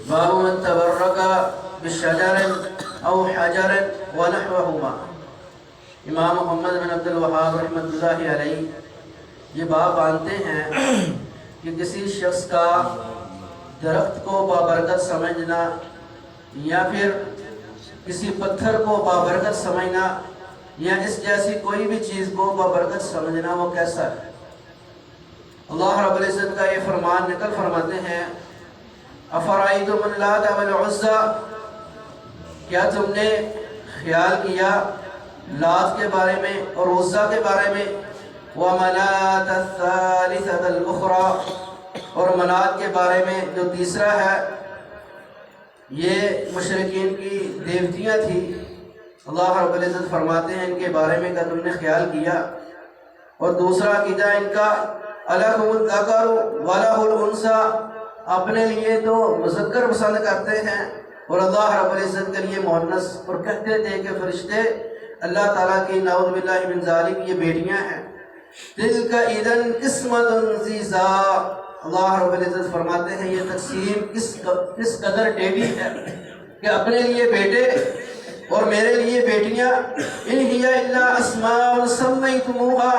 باب من تبرک بشجر او حجر ونحوهما۔ امام محمد بن عبد الوہاب رحمۃ اللہ علیہ یہ باب باندھتے ہیں کہ کسی شخص کا درخت کو بابرکت سمجھنا یا پھر کسی پتھر کو بابرکت سمجھنا یا اس جیسی کوئی بھی چیز کو بابرکت سمجھنا وہ کیسا ہے۔ اللہ رب العزت کا یہ فرمان نقل فرماتے ہیں افرائیتم اللات والعزی، کیا تم نے خیال کیا لات کے بارے میں اور عزیٰ کے بارے میں، ومنات الثالثۃ الاخری، اور منات کے بارے میں جو تیسرا ہے۔ یہ مشرکین کی دیوتیاں تھیں۔ اللہ رب العزت فرماتے ہیں ان کے بارے میں کہ تم نے خیال کیا۔ اور دوسرا عقیدہ ان کا الکم الذکر ولہ الانثی، اپنے لیے تو مذکر پسند کرتے ہیں اور اللہ رب العزت کے لیے مؤنث، اور کہتے تھے کہ فرشتے اللہ تعالیٰ کی نعوذ باللہ من ذالک یہ بیٹیاں ہیں۔ تلک اذن قسمۃ ضیزی، اللہ رب العزت فرماتے ہیں یہ تقسیم کس قدر ٹیڑھی ہے کہ اپنے لیے بیٹے اور میرے لیے بیٹیاں۔ ان ہی الا اسماء سمیتموہا،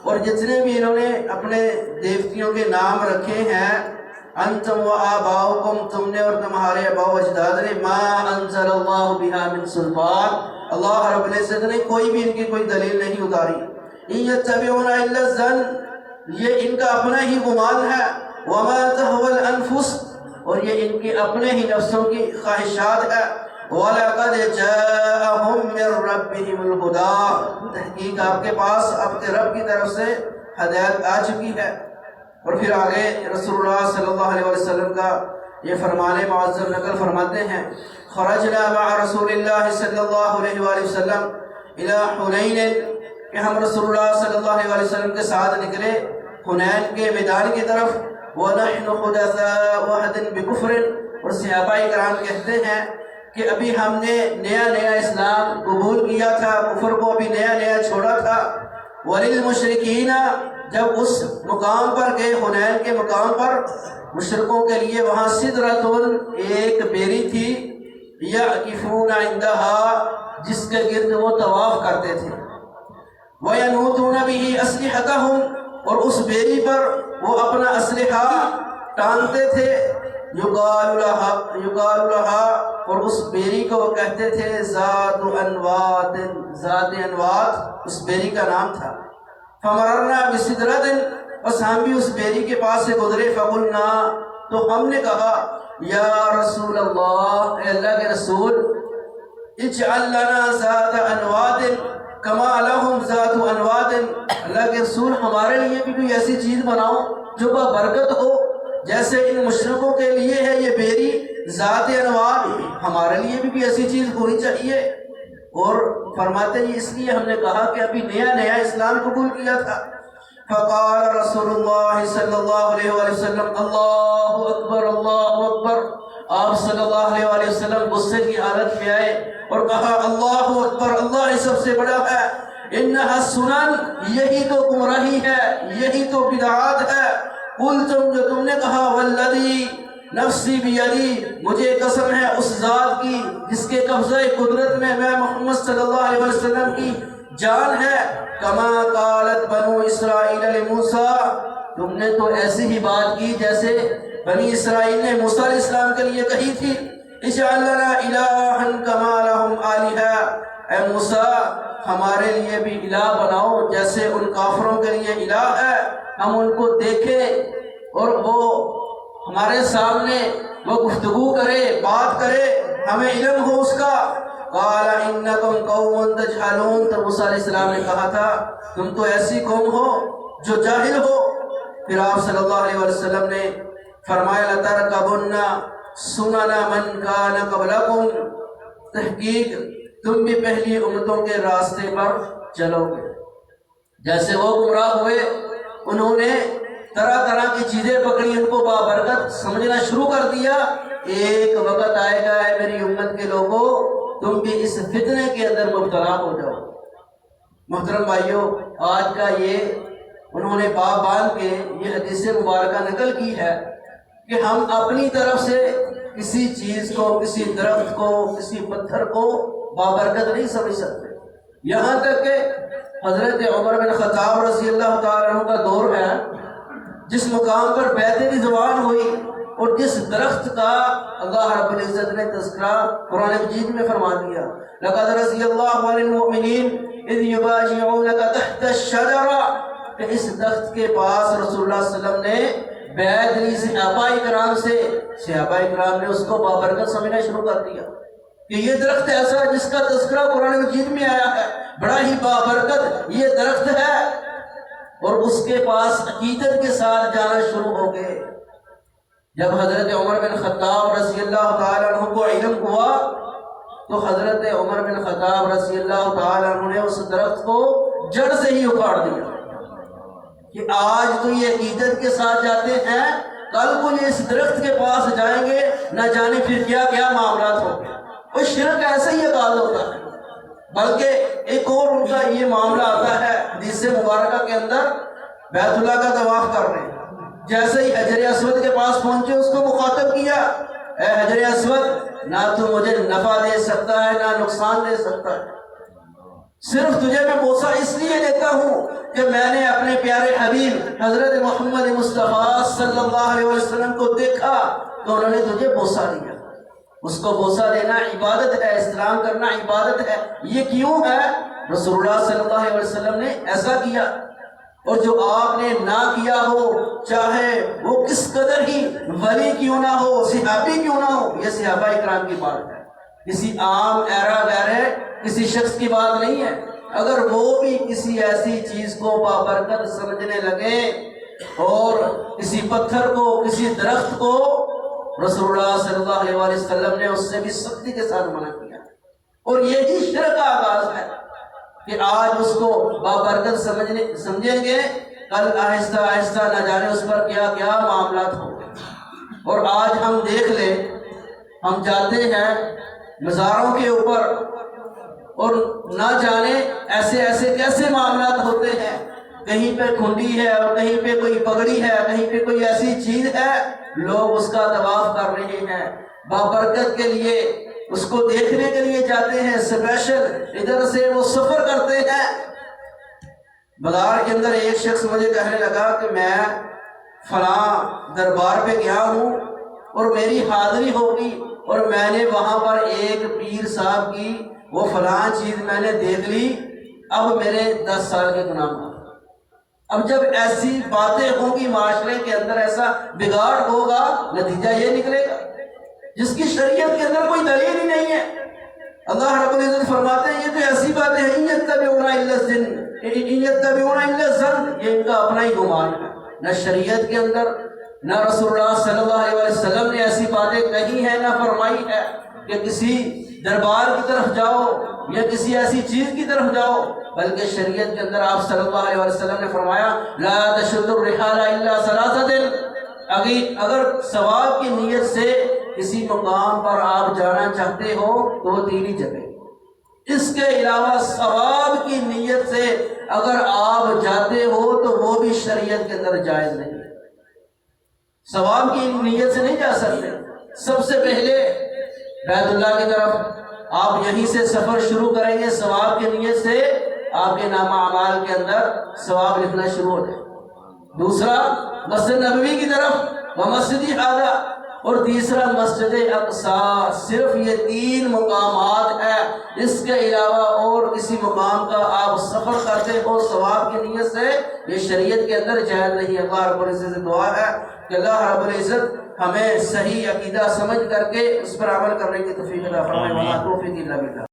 اور جتنے بھی انہوں نے اپنے دیوتیوں کے نام رکھے ہیں، انتم و آباؤکم، تم نے اور تمہارے آباء و اجداد نے، ما انزل اللہ بہا من سلطان، اللہ رب العزت نے کوئی بھی ان کی کوئی دلیل نہیں اتاری۔ ان یتبعون الا الظن، یہ ان کا اپنا ہی گمان ہے، وما تہوی الانفس، اور یہ ان کے اپنے ہی نفسوں کی خواہشات ہے۔ وَلَقَدْ جَاءَهُم مِّن رَّبِّهِمُ الْهُدَىٰ، تحقیق آپ کے پاس آپ کے رب کی طرف سے ہدایت آ چکی ہے۔ اور پھر آگے رسول اللہ صلی اللہ علیہ وسلم کا یہ فرمان معظم نقل فرماتے ہیں خرجنا مع رسول اللہ صلی اللہ علیہ وآلہ وسلم الى حنین، کہ ہم رسول اللہ صلی اللہ علیہ وسلم کے ساتھ نکلے حنین کے میدان کی طرف۔ وَنَحْنُ حُدَثَاءُ عَهْدٍ بِكُفْرٍ، اور صحابہ کرام کہتے ہیں کہ ابھی ہم نے نیا نیا اسلام قبول کیا تھا، کفر کو ابھی نیا نیا چھوڑا تھا۔ وَلِلْمُشْرِكِينَ، جب اس مقام پر گئے حنین کے مقام پر، مشرکوں کے لیے وہاں سدرۃ، ایک بیری تھی، یعکفون عندہا، جس کے گرد وہ طواف کرتے تھے۔ وَيَنُوتُونَ بِهِ أَسْلِحَتَهُمْ، اور اس بیری پر وہ اپنا اسلحہ ٹانگتے تھے۔ یقال لها، اور اس بیری کو وہ کہتے تھے ذات انوات، ذات انوات اس بیری کا نام تھا۔ فمررنا بسدرۃ، بس ہم بھی اس بیری کے پاس سے گزرے۔ فقلنا، تو ہم نے کہا یا رسول اللہ، اے اللہ کے رسول، اجعل لنا ذات انوات کما لہم ذات انوات، اللہ کے رسول ہمارے لیے بھی کوئی ایسی چیز بناؤ جو برکت ہو، جیسے ان مشرکوں کے لیے ہے یہ بیری ذات انوار، ہمارے لیے بھی ایسی چیز ہونی چاہیے۔ اور فرماتے ہیں اس لیے ہم نے کہا کہ ابھی نیا نیا اسلام قبول کیا تھا۔ فقال رسول اللہ صلی اللہ علیہ وآلہ وسلم اللہ اکبر اللہ اکبر، آپ صلی اللہ علیہ وآلہ وسلم غصے کی حالت میں آئے اور کہا اللہ اکبر، اللہ ہی سب سے بڑا ہے۔ انہا سنن، یہی تو گمراہی ہے، یہی تو بدعات ہے۔ قلتم، جو تم نے کہا، والذی نفسی بیدی، مجھے قسم ہے اس ذات کی جس کے قبضہ قدرت میں محمد صلی اللہ علیہ وسلم کی جان ہے، کما قالت بنو اسرائیل لموسیٰ، تم نے تو ایسی ہی بات کی جیسے بنی اسرائیل نے موسیٰ علیہ السلام کے لیے کہی تھی، اجعل لنا الہا کما لہم آلہہ، اے موسیٰ ہمارے لیے بھی الہ بناؤ جیسے ان کافروں کے لیے الہ ہے، ہم ان کو دیکھیں اور وہ ہمارے سامنے وہ گفتگو کرے، بات کرے، ہمیں علم ہو اس کا۔ قال انکم قوم تجہلون، تو موسیٰ علیہ السلام نے کہا تھا تم تو ایسی قوم ہو جو جاہل ہو۔ پھر آپ صلی اللہ علیہ وسلم نے فرمایا لترکبن سنن من کان قبلکم، تحقیق تم بھی پہلی امتوں کے راستے پر چلو گے۔ جیسے وہ گمراہ ہوئے، انہوں نے طرح طرح کی چیزیں پکڑی، ان کو بابرکت سمجھنا شروع کر دیا۔ ایک وقت آئے گا اے میری امت کے لوگوں، تم بھی اس فتنے کے اندر مبتلا ہو جاؤ۔ محترم بھائیوں، آج کا یہ انہوں نے باب باندھ کے یہ حدیث مبارکہ نقل کی ہے کہ ہم اپنی طرف سے کسی چیز کو، کسی درخت کو، کسی پتھر کو بابرکت نہیں سمجھ سکتے۔ یہاں تک کہ حضرت عمر بن خطاب رضی اللہ تعالیٰ عنہ کا دور ہے، جس مقام پر بیعت رضوان ہوئی اور جس درخت کا اللہ رب العزت نے تذکرہ قرآن مجید میں فرما دیا، لقد رضی اللہ عن المؤمنین اذ یبایعونک تحت الشجرہ، کہ اس درخت کے پاس رسول اللہ صلی اللہ علیہ وسلم نے بیعت لی صحابہ کرام سے۔ صحابہ کرام نے اس کو بابرکت سمجھنا شروع کر دیا کہ یہ درخت ایسا ہے جس کا تذکرہ قرآن مجید میں آیا ہے، بڑا ہی بابرکت یہ درخت ہے، اور اس کے پاس عقیدت کے ساتھ جانا شروع ہو گئے۔ جب حضرت عمر بن خطاب رضی اللہ تعالیٰ عنہ کو علم ہوا تو حضرت عمر بن خطاب رضی اللہ تعالیٰ عنہ نے اس درخت کو جڑ سے ہی اکھاڑ دیا کہ آج تو یہ عقیدت کے ساتھ جاتے ہیں، کل کو یہ اس درخت کے پاس جائیں گے، نہ جانے پھر کیا کیا معاملات ہوں گے۔ اور شرک ایسا ہی عقاد ہوتا ہے، بلکہ ایک اور ان کا یہ معاملہ آتا ہے حدیث مبارکہ کے اندر، بیت اللہ کا طواف کر رہے ہیں، جیسے ہی حجر اسود کے پاس پہنچے اس کو مخاطب کیا، اے حجر اسود، نہ تو مجھے نفع دے سکتا ہے نہ نقصان دے سکتا ہے، صرف تجھے میں بوسہ اس لیے دیتا ہوں کہ میں نے اپنے پیارے حبیب حضرت محمد مصطفیٰ صلی اللہ علیہ وسلم کو دیکھا تو انہوں نے تجھے بوسہ دیا۔ اس کو بوسہ دینا عبادت ہے، استلام کرنا عبادت ہے۔ یہ کیوں ہے؟ رسول اللہ صلی اللہ علیہ وسلم نے ایسا کیا، اور جو آپ نے نہ کیا ہو، چاہے وہ کس قدر ہی ولی کیوں نہ ہو، صحابی کیوں نہ ہو، یہ صحابہ اکرام کی بات ہے، کسی عام ایرا غیرے کسی شخص کی بات نہیں ہے۔ اگر وہ بھی کسی ایسی چیز کو بابرکت سمجھنے لگے اور کسی پتھر کو، کسی درخت کو، رسول اللہ صلی اللہ علیہ وسلم نے اس سے بھی سختی کے ساتھ منع کیا، اور یہی شرک کا آغاز ہے کہ آج اس کو بابرکت سمجھیں گے، کل آہستہ آہستہ نہ جانے اس پر کیا کیا معاملات ہوں گے۔ اور آج ہم دیکھ لیں، ہم جاتے ہیں مزاروں کے اوپر اور نہ جانے ایسے ایسے کیسے معاملات ہوتے ہیں، کہیں پہ کھنڈی ہے اور کہیں پہ کوئی پگڑی ہے، کہیں پہ کوئی ایسی چیز ہے، لوگ اس کا طواف کر رہے ہیں، بابرکت کے لیے اس کو دیکھنے کے لیے جاتے ہیں، اسپیشل ادھر سے وہ سفر کرتے ہیں۔ بازار کے اندر ایک شخص مجھے کہنے لگا کہ میں فلاں دربار پہ گیا ہوں اور میری حاضری ہوگی اور میں نے وہاں پر ایک پیر صاحب کی وہ فلاں چیز میں نے دیکھ لی، اب میرے 10 سال کے گناہ معاف۔ اب جب ایسی باتیں ہوں گی معاشرے کے اندر، ایسا بگاڑ ہوگا، نتیجہ یہ نکلے گا جس کی شریعت کے اندر کوئی دلیل ہی نہیں ہے۔ اللہ رب العزت فرماتے ہیں یہ تو ایسی باتیں ہیں، ان یتبعون الا الظن، یہ ان کا اپنا ہی گمان ہے، نہ شریعت کے اندر نہ رسول اللہ صلی اللہ علیہ وسلم نے ایسی باتیں کہی ہیں، نہ فرمائی ہے کہ کسی دربار کی طرف جاؤ یا کسی ایسی چیز کی طرف جاؤ، بلکہ شریعت کے اندر آپ صلی اللہ علیہ وسلم نے فرمایا لا تشد الرحال الا ثلاثة، اگر ثواب کی نیت سے کسی مقام پر آپ جانا چاہتے ہو تو وہ 3 ہی جگہ، اس کے علاوہ ثواب کی نیت سے اگر آپ جاتے ہو تو وہ بھی شریعت کے اندر جائز نہیں، ثواب کی نیت سے نہیں جا سکتے۔ سب سے پہلے بیت اللہ کی طرف آپ یہیں سے سفر شروع کریں گے، ثواب کی نیت سے آپ کے نامہ اعمال کے اندر ثواب لکھنا شروع ہو جائے۔ دوسرا مسجد نبوی کی طرف و مسجد ہذا، اور تیسرا مسجد اقصیٰ۔ صرف یہ 3 مقامات ہیں، اس کے علاوہ اور کسی مقام کا آپ سفر کرتے ہو ثواب کی نیت سے، یہ شریعت کے اندر جائز نہیں۔ اللہ رب العزت سے دعا ہے کہ اللہ رب العزت ہمیں صحیح عقیدہ سمجھ کر کے اس پر عمل کرنے کی توفیق عطا فرمائے۔ وما توفیقی الا باللہ۔